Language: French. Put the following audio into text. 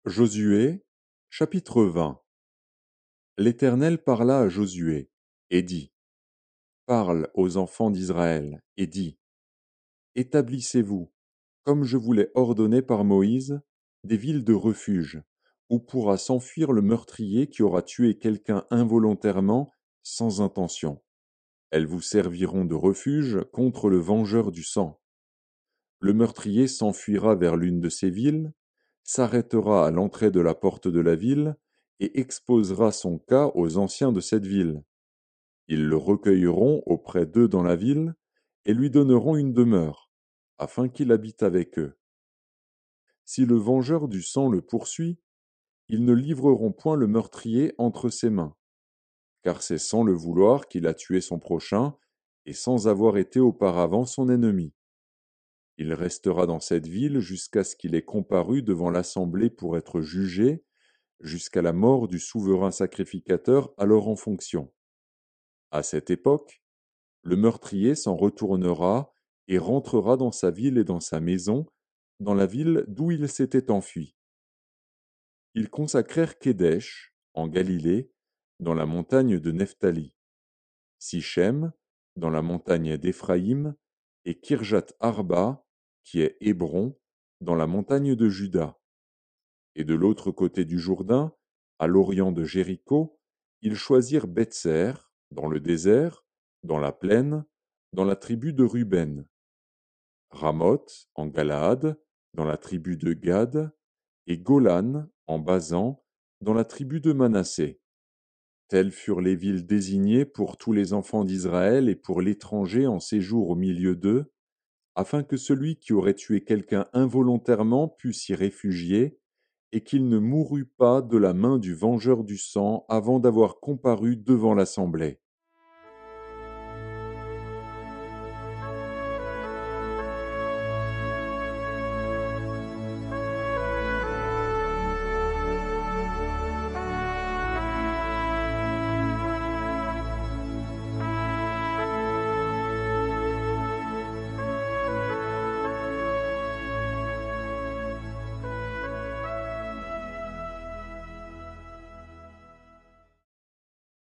Josué, chapitre 20. L'Éternel parla à Josué, et dit, Parle aux enfants d'Israël, et dis, Établissez-vous, comme je vous l'ai ordonné par Moïse, des villes de refuge, où pourra s'enfuir le meurtrier qui aura tué quelqu'un involontairement, sans intention. Elles vous serviront de refuge contre le vengeur du sang. Le meurtrier s'enfuira vers l'une de ces villes, s'arrêtera à l'entrée de la porte de la ville, et exposera son cas aux anciens de cette ville. Ils le recueilleront auprès d'eux dans la ville, et lui donneront une demeure, afin qu'il habite avec eux. Si le vengeur du sang le poursuit, ils ne livreront point le meurtrier entre ses mains, car c'est sans le vouloir qu'il a tué son prochain, et sans avoir été auparavant son ennemi. Il restera dans cette ville jusqu'à ce qu'il ait comparu devant l'assemblée pour être jugé, jusqu'à la mort du souverain sacrificateur alors en fonction. À cette époque, le meurtrier s'en retournera et rentrera dans sa ville et dans sa maison, dans la ville d'où il s'était enfui. Ils consacrèrent Kédesh, en Galilée, dans la montagne de Nephtali, Sichem, dans la montagne d'Éphraïm, et Kirjat Arba, qui est Hébron, dans la montagne de Juda. Et de l'autre côté du Jourdain, à l'orient de Jéricho, ils choisirent Bétser, dans le désert, dans la plaine, dans la tribu de Ruben, Ramoth, en Galaad, dans la tribu de Gad, et Golan, en Basan, dans la tribu de Manassé. Telles furent les villes désignées pour tous les enfants d'Israël et pour l'étranger en séjour au milieu d'eux, afin que celui qui aurait tué quelqu'un involontairement pût s'y réfugier, et qu'il ne mourût pas de la main du vengeur du sang avant d'avoir comparu devant l'assemblée.